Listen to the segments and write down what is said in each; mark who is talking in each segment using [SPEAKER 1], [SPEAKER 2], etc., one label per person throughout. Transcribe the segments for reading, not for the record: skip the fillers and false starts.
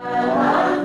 [SPEAKER 1] Tuhan, di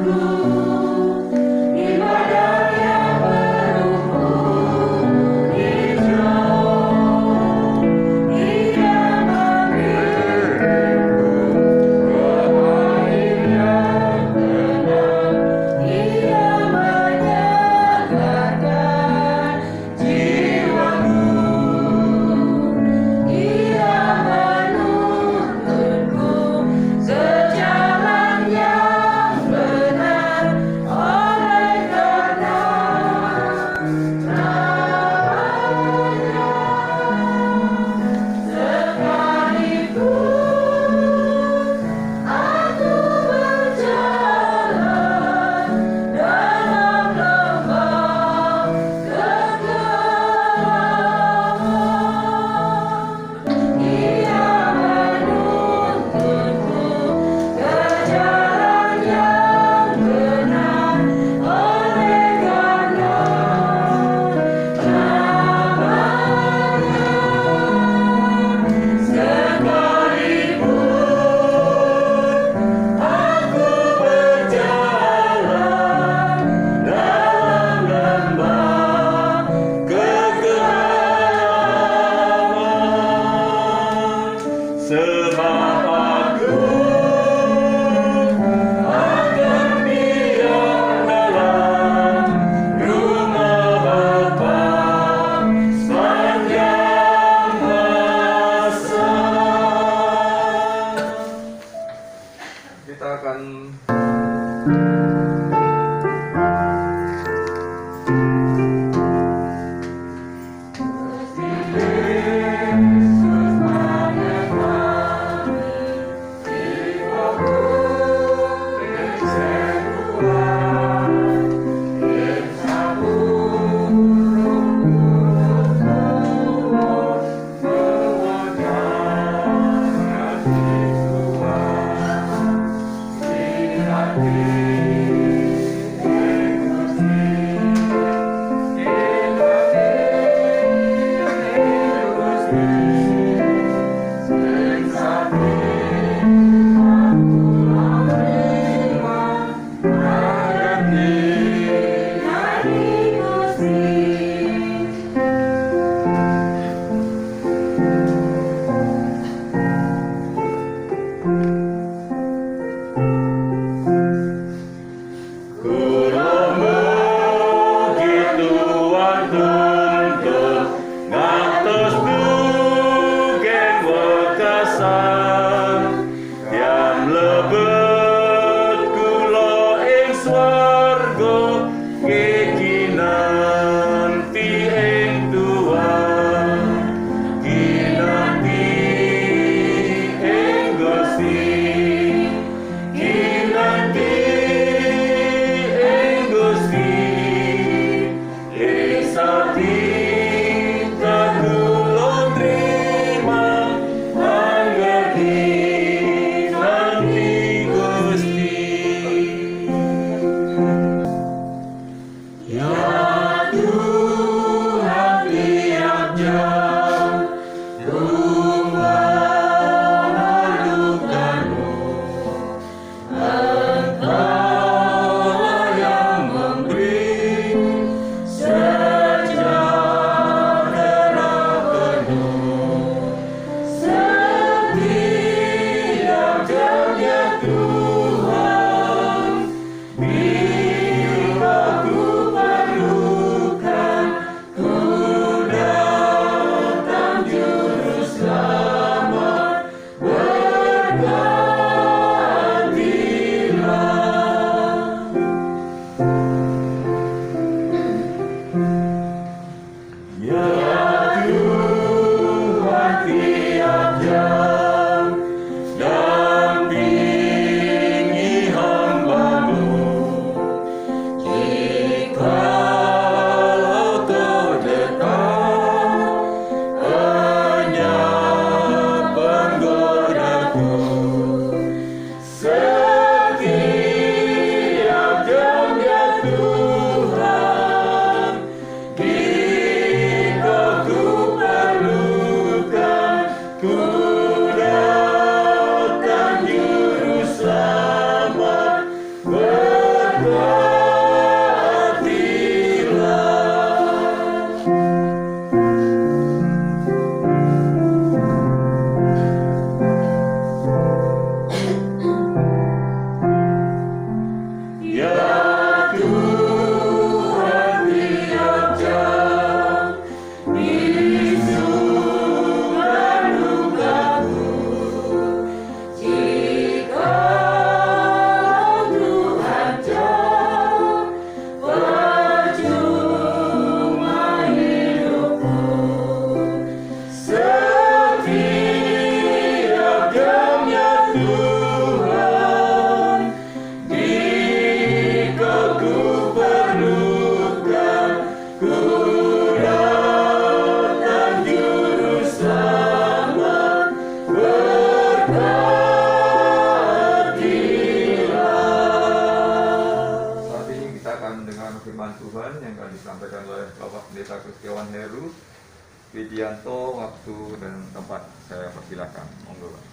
[SPEAKER 1] Widianto, waktu dan tempat saya persilakan. Monggo, Pak.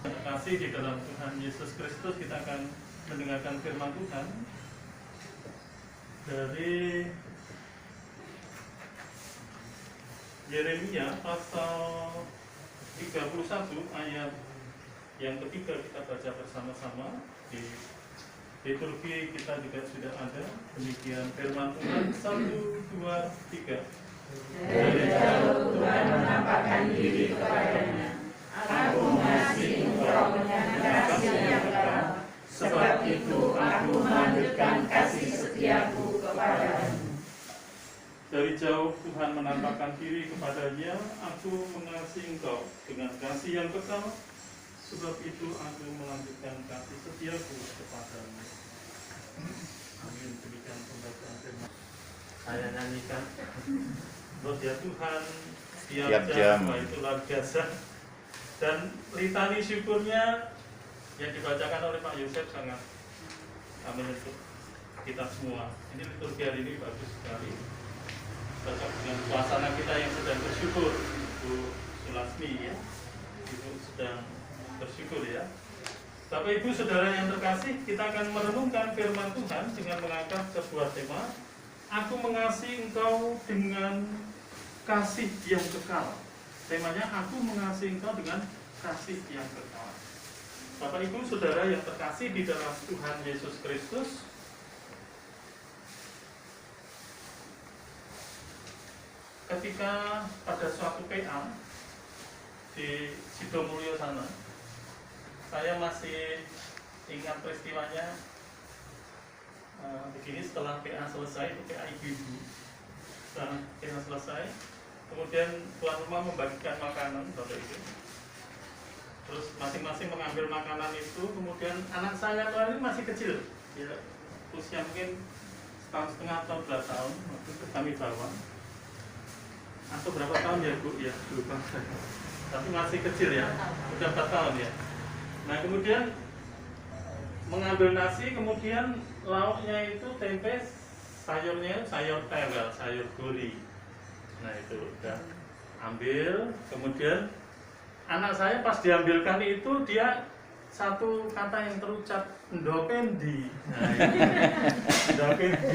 [SPEAKER 2] Terima kasih di dalam Tuhan Yesus Kristus. Kita akan mendengarkan firman Tuhan dari Yeremia pasal 31 ayat yang ketiga. Kita baca bersama-sama. Di liturgi kita juga sudah ada. Demikian firman Tuhan. 1, 2, 3.
[SPEAKER 3] Dari jauh Tuhan menampakkan diri kepadanya. Aku mengasihi engkau dengan kasih yang kekal. Sebab itu aku melanjutkan kasih setiaku kepadamu.
[SPEAKER 2] Dari jauh Tuhan menampakkan diri kepadanya. Aku mengasihi engkau dengan kasih yang kekal. Sebab itu aku melanjutkan kasih setiaku kepadamu. Amin. Demikian pembacaan firman. Saya nyanyikan. Buat ya Tuhan tiap jam, itu luar biasa. Dan litani syukurnya yang dibacakan oleh Pak Yosef sangat menyentuh kita semua. Ini liturgi hari ini bagus sekali. Cocok dengan suasana kita yang sedang bersyukur. Bu Sulasmi ya, Ibu sedang bersyukur ya. Bapak Ibu Saudara yang terkasih, kita akan merenungkan firman Tuhan dengan mengangkat sebuah tema. Aku mengasihi engkau dengan kasih yang kekal. Temanya, aku mengasihi engkau dengan kasih yang kekal. Bapak Ibu Saudara yang terkasih di dalam Tuhan Yesus Kristus, ketika pada suatu PA di Sidomulyo sana, saya masih ingat peristiwanya begini. Setelah PA selesai, itu PA ibu-ibu, setelah PA selesai, kemudian tuan rumah membagikan makanan, Bapak Ibu. Terus masing-masing mengambil makanan itu, kemudian anak saya ini masih kecil, ya, usia mungkin setahun setengah atau 2 tahun, waktu itu kami bawa. Atau berapa tahun ya Bu? Ya, lupa saya. Tapi masih kecil ya, udah 4 tahun ya. Nah kemudian mengambil nasi, kemudian lauknya itu tempe, sayurnya sayur tewel, sayur gori. Nah itu udah ambil, kemudian anak saya pas diambilkan itu dia satu kata yang terucap, ndokendi. Nah, ndokendi.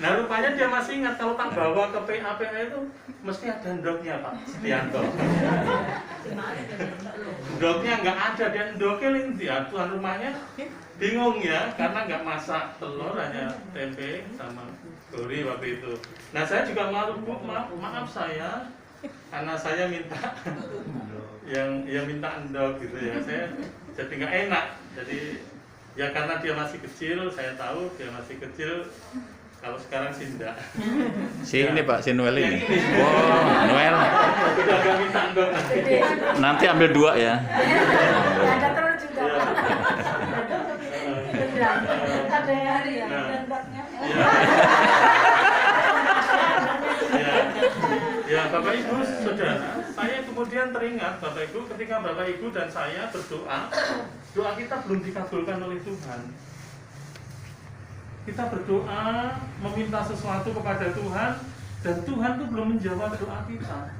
[SPEAKER 2] Nah rupanya dia masih ingat kalau tak bawa ke PA itu mesti ada ndoknya Pak Setianto. Ndoknya nggak ada, dia ndokelin dia. Tuan rumahnya bingung ya, karena nggak masak telur, hanya tempe sama gori waktu itu. Nah saya juga malu, maaf saya, karena saya minta yang minta endok gitu ya, saya jadi nggak enak. Jadi ya karena dia masih kecil, saya tahu dia masih kecil. Kalau sekarang sih enggak.
[SPEAKER 4] Si ini Pak, si Noel ini.
[SPEAKER 2] Yang
[SPEAKER 4] Wow, Noel.
[SPEAKER 2] udah gak minta endok nanti.
[SPEAKER 4] Nanti ambil 2 ya.
[SPEAKER 3] Ada telur juga.
[SPEAKER 2] Ya.
[SPEAKER 3] Ada hari ya,
[SPEAKER 2] Nah.
[SPEAKER 3] endoknya.
[SPEAKER 2] Ya, Bapak Ibu Saudara, saya kemudian teringat Bapak Ibu ketika Bapak Ibu dan saya berdoa, doa kita belum dikabulkan oleh Tuhan. Kita berdoa meminta sesuatu kepada Tuhan dan Tuhan tuh belum menjawab doa kita.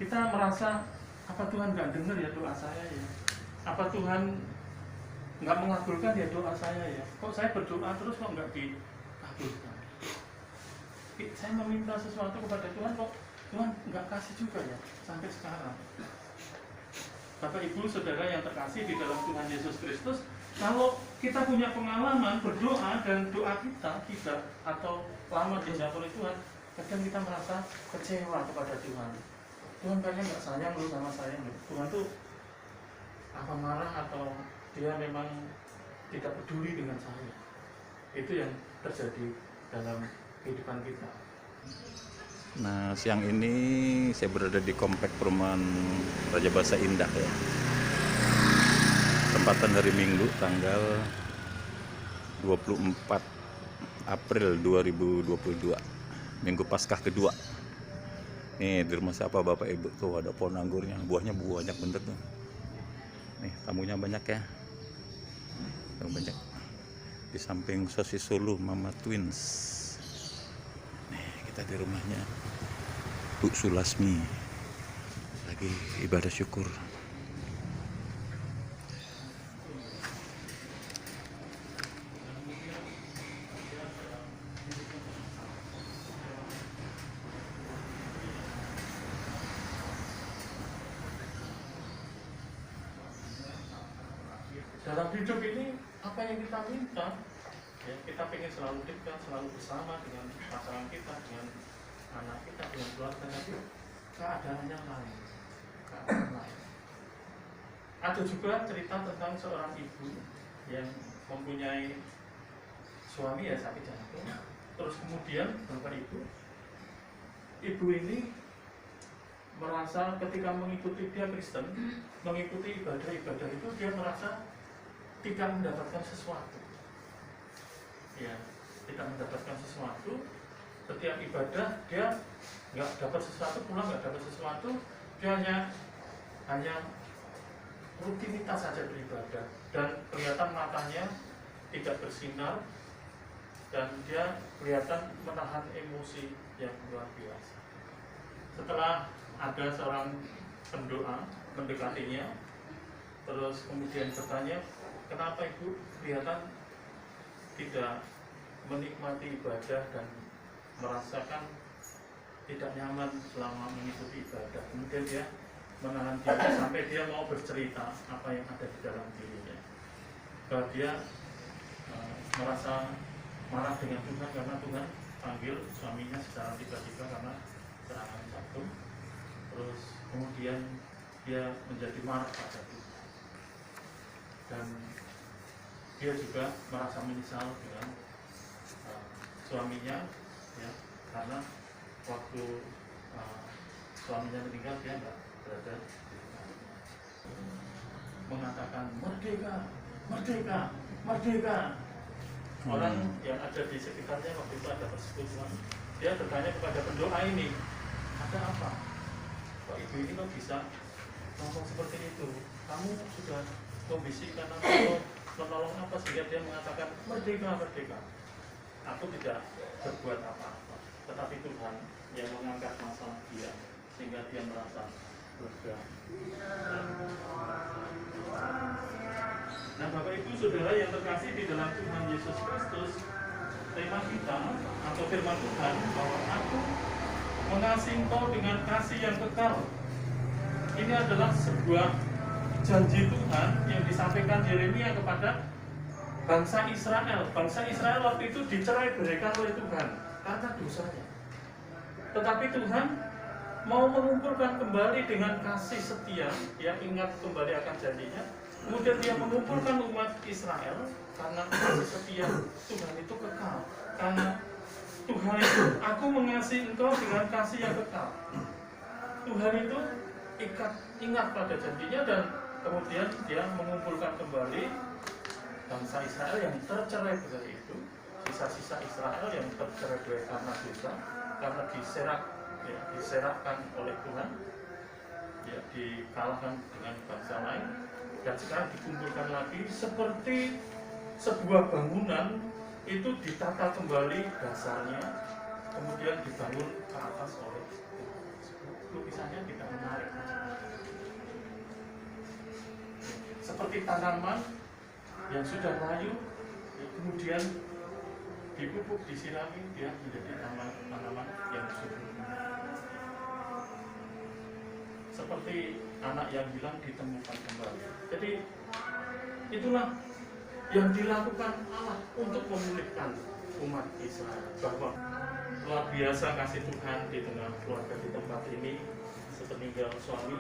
[SPEAKER 2] Kita merasa, apa Tuhan nggak dengar ya doa saya ya? Apa Tuhan nggak mengabulkan ya doa saya ya? Kok saya berdoa terus kok nggak dikabulkan? Saya meminta sesuatu kepada Tuhan kok Tuhan nggak kasih juga ya sampai sekarang. Bapak Ibu Saudara yang terkasih di dalam Tuhan Yesus Kristus, kalau kita punya pengalaman berdoa dan doa kita tidak atau lama dijawab oleh Tuhan, kadang kita merasa kecewa kepada Tuhan. Tuhan kayaknya nggak sayang lu sama saya. Tuhan tuh apa marah atau dia memang tidak peduli dengan saya. Itu yang terjadi dalam kehidupan kita.
[SPEAKER 4] Nah, siang ini saya berada di komplek perumahan Raja Basa Indah ya. Tempatan hari Minggu tanggal 24 April 2022. Minggu Paskah kedua. Nih, di rumah siapa Bapak Ibu tuh ada pohon anggurnya, buahnya banyak bener tuh. Nih, tamunya banyak ya. Tamu banyak. Di samping sosis Solo Mama Twins. di rumahnya Bu Sulasmi lagi ibadah syukur.
[SPEAKER 2] Dalam hidup ini apa yang kita minta, ya, kita pengen selalu dekat, selalu bersama dengan pasangan kita, dengan anak kita, dengan keluarga, tapi keadaannya lain. Ada juga cerita tentang seorang ibu yang mempunyai suami ya sakit jantung. Terus kemudian bapak ibu ini merasa ketika mengikuti, dia Kristen, mengikuti ibadah-ibadah itu dia merasa tidak mendapatkan sesuatu. Ya, tidak mendapatkan sesuatu. Setiap ibadah dia nggak dapat sesuatu, pulang nggak dapat sesuatu, dia hanya rutinitas saja beribadah, dan kelihatan matanya tidak bersinar, dan dia kelihatan menahan emosi yang luar biasa. Setelah ada seorang pendoa mendekatinya, terus kemudian bertanya, kenapa ibu kelihatan tidak menikmati ibadah dan merasakan tidak nyaman selama mengikuti ibadah. Kemudian dia menahan diri sampai dia mau bercerita apa yang ada di dalam dirinya. Bahwa dia merasa marah dengan Tuhan karena Tuhan panggil suaminya secara tiba-tiba karena serangan jantung. Terus kemudian dia menjadi marah pada Tuhan. Dan dia juga merasa menyesal dengan suaminya, ya, karena waktu suaminya meninggal dia nggak berada mengatakan merdeka, merdeka, merdeka. Orang yang ada di sekitarnya waktu itu ada persekutuan, dia bertanya kepada pendoa ini, ada apa? Kok ibu ini kok bisa ngomong seperti itu? Kamu sudah membisikkan atau menolong apa sehingga dia mengatakan merdeka, merdeka? Aku tidak berbuat apa-apa, tetapi Tuhan yang mengangkat masalah dia sehingga dia merasa lega. Nah, Bapak Ibu Saudara yang terkasih di dalam Tuhan Yesus Kristus, tema kita atau firman Tuhan bahwa aku mengasihi engkau dengan kasih yang kekal. Ini adalah sebuah janji Tuhan yang disampaikan Yeremia kepada bangsa Israel. Bangsa Israel waktu itu dicerai-beraikan oleh Tuhan karena dosanya. Tetapi Tuhan mau mengumpulkan kembali dengan kasih setia, yang ingat kembali akan janjinya. Kemudian dia mengumpulkan umat Israel karena kasih setia Tuhan itu kekal. Karena Tuhan itu, aku mengasihi engkau dengan kasih yang kekal. Tuhan itu ingat pada janjinya, dan kemudian dia mengumpulkan kembali bangsa Israel yang tercerai-berai itu, sisa-sisa Israel yang tercerai-berai karena dosa, karena diserakkan oleh Tuhan, ya, dikalahkan dengan bangsa lain, dan sekarang dikumpulkan lagi seperti sebuah bangunan itu ditata kembali dasarnya, kemudian dibangun ke atas oleh lukisannya tidak menarik, seperti tanaman yang sudah layu, ya, kemudian dipupuk, disirami, dia menjadi tanaman yang subur. Seperti anak yang hilang ditemukan kembali. Jadi itulah yang dilakukan Allah untuk memulihkan umat Israel. Bahwa luar biasa kasih Tuhan di tengah keluarga di tempat ini, sepeninggal suami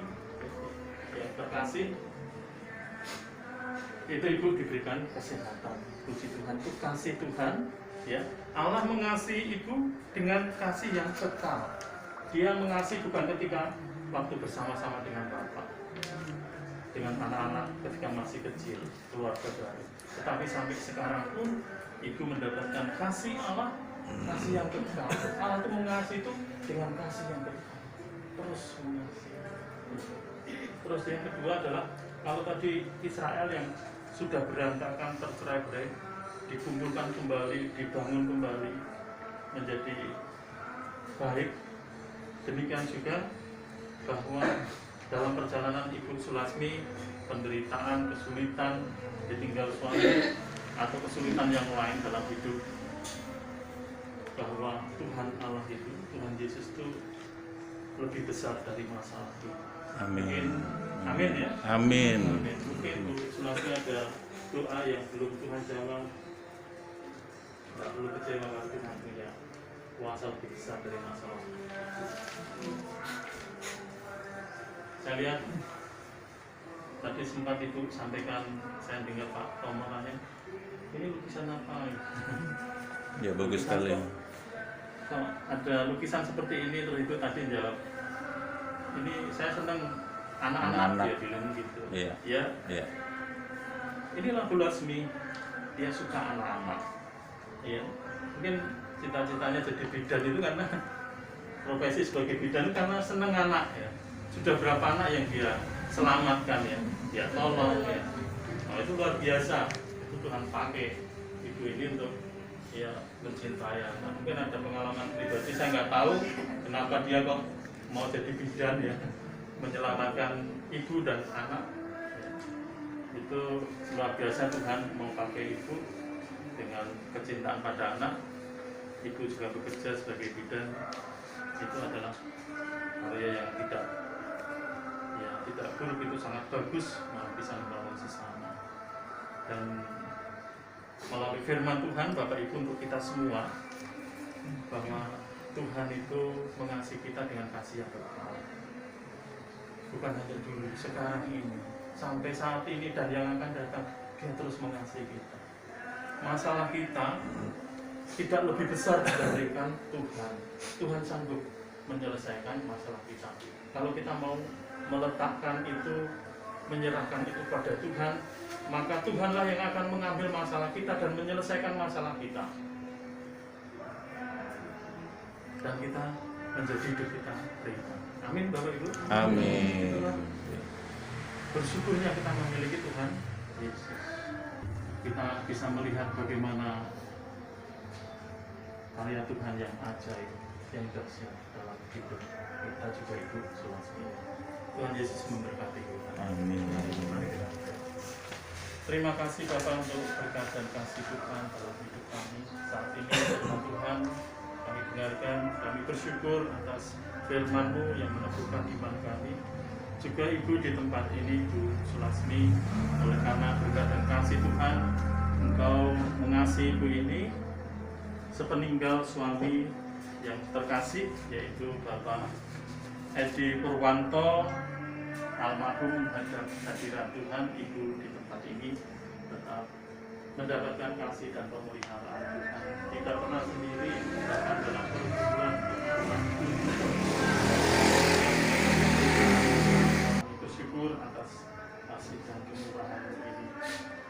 [SPEAKER 2] yang terkasih, itu ibu diberikan kesehatan. Puji Tuhan, itu kasih Tuhan, ya. Allah mengasihi ibu dengan kasih yang kekal. Dia mengasihi bukan ketika waktu bersama-sama dengan bapak, dengan anak-anak ketika masih kecil, keluarga baru, tetapi sampai sekarang pun ibu mendapatkan kasih Allah, kasih yang kekal. Allah itu mengasihi itu dengan kasih yang kekal, terus mengasihi. Terus yang kedua adalah, kalau tadi Israel yang sudah berantakan, tercerai-berai, dikumpulkan kembali, dibangun kembali menjadi baik. Demikian juga bahwa dalam perjalanan Ibu Sulasmi, penderitaan, kesulitan, ditinggal suami, atau kesulitan yang lain dalam hidup, bahwa Tuhan Allah itu, Tuhan Yesus itu lebih besar dari masalah itu.
[SPEAKER 4] Amin.
[SPEAKER 2] Amin ya.
[SPEAKER 4] Amin.
[SPEAKER 2] Amin. Mungkin Bu Sulasmi ada doa yang belum Tuhan jawab. Tidak perlu kecewa karena Tuhan punya kuasa lebih besar dari masalah. Saya lihat tadi sempat Ibu sampaikan, saya dengar Pak Tomo nanya, ini lukisan apa?
[SPEAKER 4] Ya bagus sekali.
[SPEAKER 2] Kok ada lukisan seperti ini, terus itu tadi jawab, ini saya senang anak-anak, dia bilang gitu.
[SPEAKER 4] Iya.
[SPEAKER 2] Ya,
[SPEAKER 4] Iya.
[SPEAKER 2] inilah Bu Lasmi, dia suka anak-anak. Ya, mungkin cita-citanya jadi bidan itu karena profesi sebagai bidan karena senang anak ya. Sudah berapa anak yang dia selamatkan ya, dia tolong ya. Nah, itu luar biasa. Itu Tuhan pakai ibu ini untuk ya mencintai anak. Mungkin ada pengalaman pribadi, saya nggak tahu kenapa dia kok mau jadi bidan ya, menyelamatkan ibu dan anak. Ya. Itu luar biasa, Tuhan mau pakai ibu dengan kecintaan pada anak. Ibu juga bekerja sebagai bidan. Itu adalah karya yang tidak buruk, itu sangat bagus, malah bisa membangun sesama. Dan melalui firman Tuhan Bapak Ibu untuk kita semua, bahwa Tuhan itu mengasihi kita dengan kasih yang kekal. Bukan hanya dulu, sekarang ini, sampai saat ini dan yang akan datang, Dia terus mengasihi kita. Masalah kita tidak lebih besar dibandingkan Tuhan. Tuhan sanggup menyelesaikan masalah kita. Kalau kita mau meletakkan itu, menyerahkan itu pada Tuhan, maka Tuhanlah yang akan mengambil masalah kita dan menyelesaikan masalah kita. Dan kita menjadi hidup kita beriman. Amin Bapak Ibu.
[SPEAKER 4] Amin.
[SPEAKER 2] Itulah bersyukurnya kita memiliki Tuhan Yesus. Kita bisa melihat bagaimana karya Tuhan yang ajaib, yang dahsyat dalam hidup kita juga Ibu Sulasmi. Tuhan Yesus memberkati kita.
[SPEAKER 4] Amin.
[SPEAKER 2] Mari kita berdoa. Terima kasih Bapak untuk berkat dan kasih Tuhan dalam hidup kami saat ini. Firman Tuhan kami dengarkan, kami bersyukur atas firman-Mu yang meneguhkan iman kami. Juga Ibu di tempat ini, Bu Sulasmi, oleh karena berkat dan kasih Tuhan, Engkau mengasihi Ibu ini sepeninggal suami yang terkasih, yaitu Bapak Edi Purwanto, almarhum. Hadirat Tuhan, Ibu di tempat ini tetap mendapatkan kasih dan pemeliharaan Tuhan, tidak pernah sendiri, bahkan dalam pergumulan Tuhan. Kami bersyukur atas kasih dan kemurahan ini.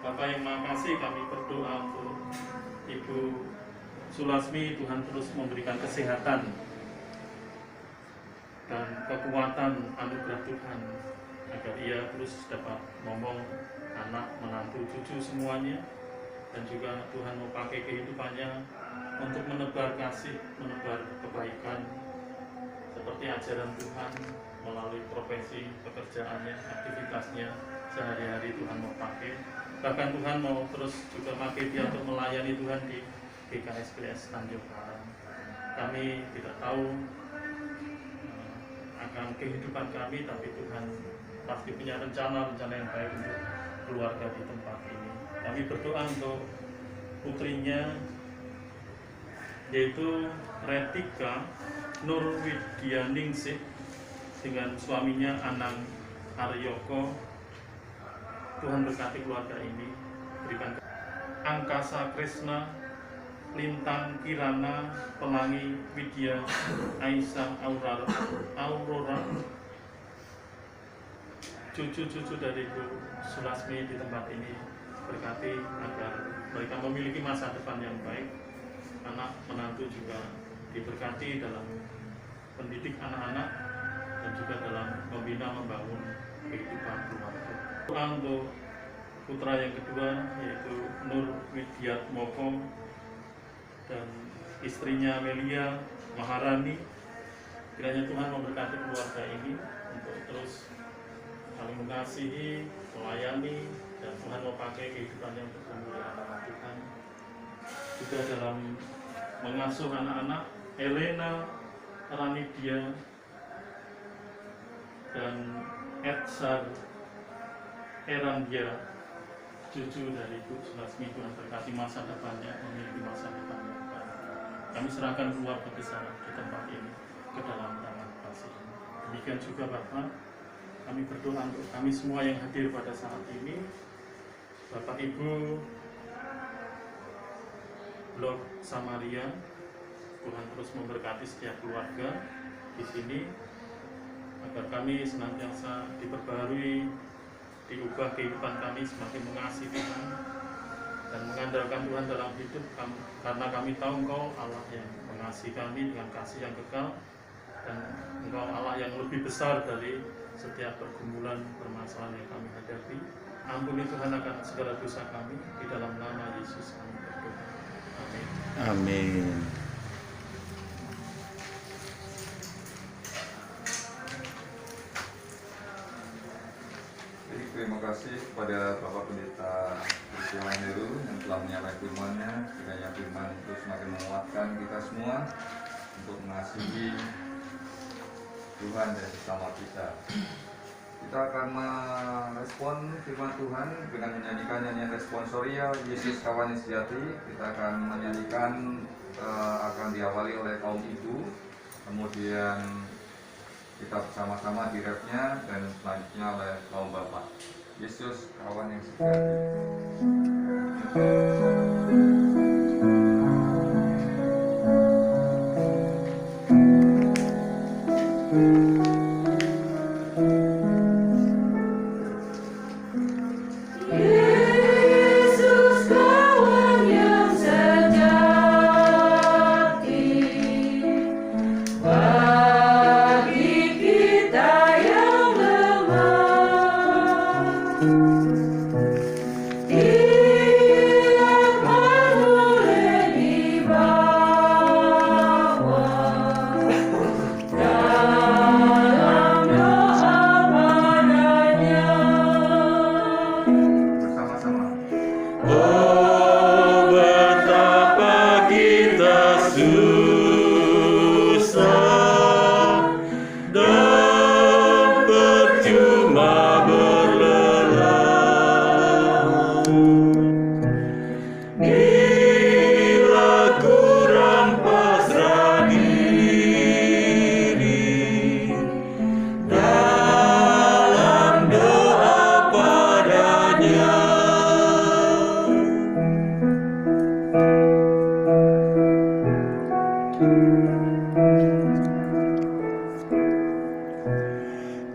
[SPEAKER 2] Bapak yang Maha Kasih, kami berdoa untuk Ibu Sulasmi, Tuhan terus memberikan kesehatan dan kekuatan anugerah Tuhan agar ia terus dapat ngomong anak, menantu, cucu semuanya. Dan juga Tuhan mau pakai kehidupannya untuk menebar kasih, menebar kebaikan seperti ajaran Tuhan melalui profesi pekerjaannya, aktivitasnya sehari-hari. Tuhan mau pakai, bahkan Tuhan mau terus juga pakai dia untuk melayani Tuhan di GKSPS Tanjung Karang. Kami tidak tahu akan kehidupan kami, tapi Tuhan pasti punya rencana yang baik untuk keluarga di tempat ini. Kami berdoa untuk putrinya, yaitu Retika Nurwidianingsih dengan suaminya Anang Aryoko. Tuhan berkati keluarga ini, berikan Angkasa Krisna, Lintang Kirana, Pelangi Widya, Aisyah Aurora, cucu-cucu dari Bu Sulasmi di tempat ini, berkati agar mereka memiliki masa depan yang baik. Anak menantu juga diberkati dalam pendidik anak-anak dan juga dalam membina membangun kehidupan keluarga. Doa untuk putra yang kedua, yaitu Nur Widiat Moko dan istrinya Melia, Maharani. Kiranya Tuhan memberkati keluarga ini untuk terus saling mengasihi, melayani, dan Tuhan mau pakai kehidupannya untuk kemuliaan nama Tuhan. Juga dalam mengasuh anak-anak Elena, Ranidia, dan Edsar Erandia, cucu dari Bu Sulasmi. Tuhan berkati masa depannya, memiliki masa depan yang baik. Kami serahkan keluarga besar di tempat ini ke dalam tangan kasih. Demikian juga Bapak, kami berdoa untuk kami semua yang hadir pada saat ini. Bapak Ibu Blok Samaria, Tuhan terus memberkati setiap keluarga di sini, agar kami senantiasa diperbarui, diubah kehidupan kami semakin mengasihi Tuhan dan mengandalkan Tuhan dalam hidup kami, karena kami tahu Engkau Allah yang mengasihi kami dengan kasih yang kekal, dan Engkau Allah yang lebih besar dari setiap pergumulan permasalahan yang kami hadapi. Ampuni Tuhan akan segala dosa kami, di dalam nama Yesus kami berdoa. Amin.
[SPEAKER 4] Amin.
[SPEAKER 1] Terima kasih kepada Bapak Pendeta Christian Heru yang telah menyampaikan firman-Nya. Kiranya firman itu semakin menguatkan kita semua untuk mengasihi Tuhan dan sesama kita. Kita akan merespon firman Tuhan dengan menyanyikan nyanyian responsorial Yesus Kawan yang Sejati. Kita akan menyanyikan, akan diawali oleh kaum ibu, kemudian kita bersama-sama di refnya, dan selanjutnya oleh kaum bapak. Yesus Kawan yang Sejati.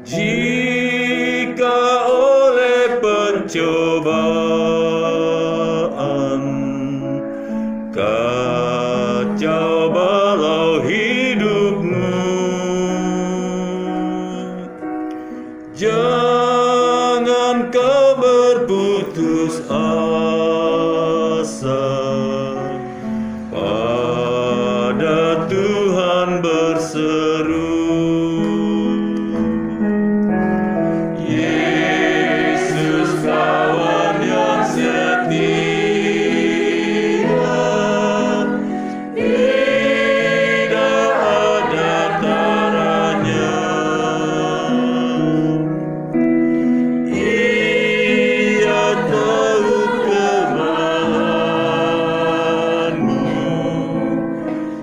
[SPEAKER 4] Jika oleh pencobaan kacau balau hidupmu, jangan kau berputus asa, pada Tuhan berseru.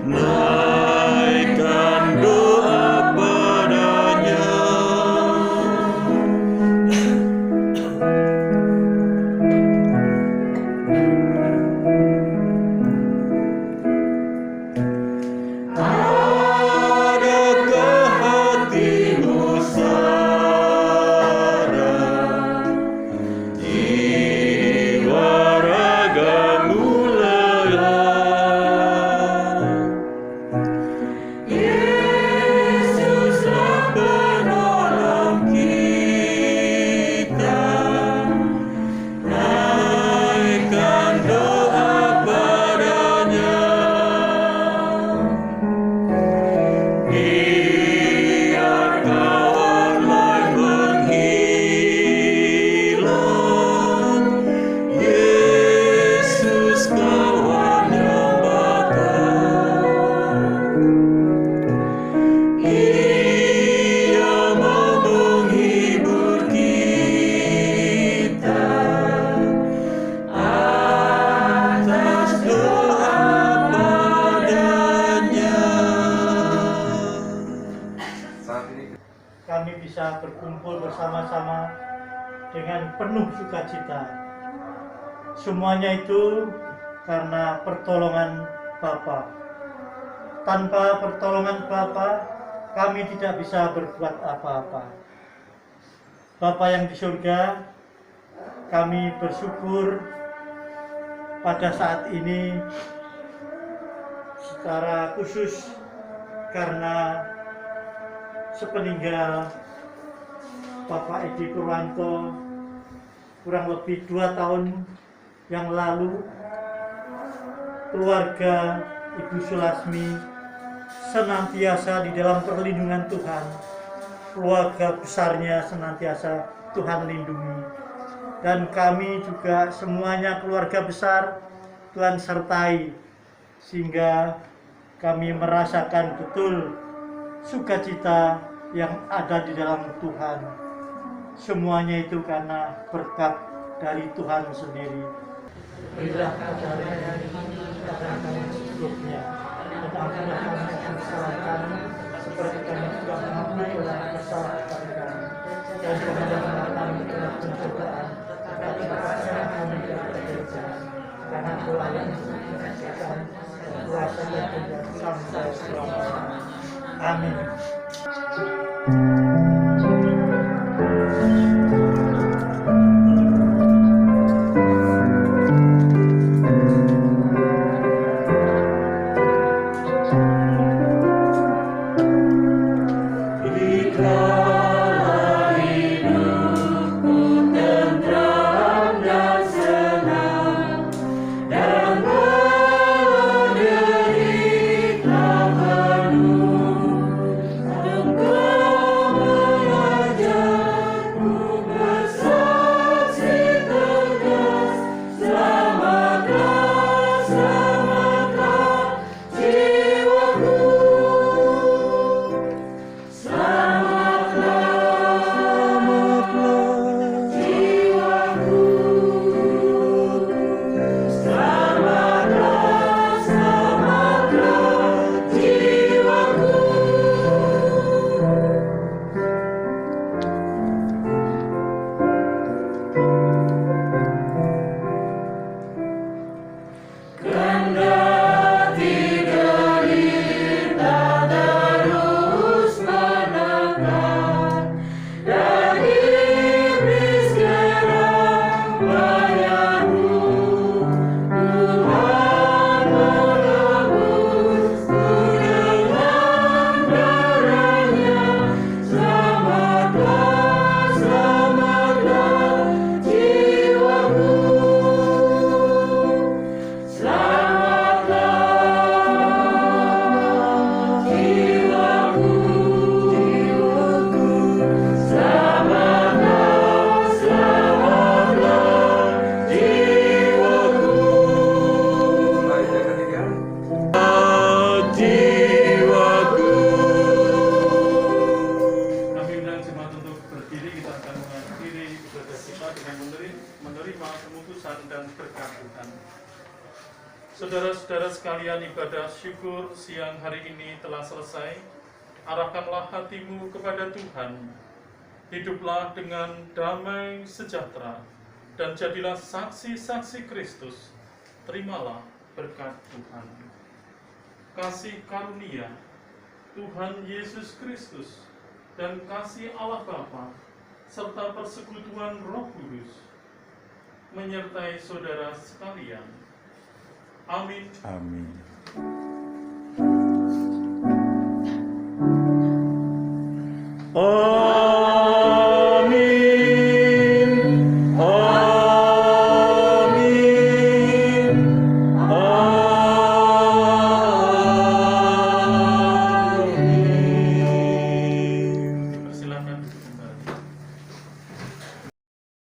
[SPEAKER 4] Naikkan doa
[SPEAKER 5] kami bisa berkumpul bersama-sama dengan penuh sukacita. Semuanya itu karena pertolongan Bapa. Tanpa pertolongan Bapa, kami tidak bisa berbuat apa-apa. Bapa yang di surga, kami bersyukur pada saat ini secara khusus karena sepeninggal Bapak Edi Purwanto kurang lebih 2 tahun yang lalu, keluarga Ibu Sulasmi senantiasa di dalam perlindungan Tuhan. Keluarga besarnya senantiasa Tuhan lindungi. Dan kami juga semuanya keluarga besar Tuhan sertai, sehingga kami merasakan betul sukacita yang ada di dalam Tuhan. Semuanya itu karena berkat dari Tuhan sendiri. Berilah kabarnya hari ini kepada kami sebelumnya, dan ampunilah kami akan kesalahan kami, seperti kami juga mengampuni orang bersalah kepada kami. Dan janganlah kami ke dalam pencobaan, tetapi lepaskanlah kami dari kejahatan. Karena Tuhan yang mengerjakan kuasa dan kuasa sampai selamanya. Amin.
[SPEAKER 2] Saudara-saudara sekalian, ibadah syukur siang hari ini telah selesai. Arahkanlah hatimu kepada Tuhan. Hiduplah dengan damai sejahtera dan jadilah saksi-saksi Kristus. Terimalah berkat Tuhan. Kasih karunia Tuhan Yesus Kristus dan kasih Allah Bapa serta persekutuan Roh Kudus menyertai saudara sekalian. Amin.
[SPEAKER 4] Amin.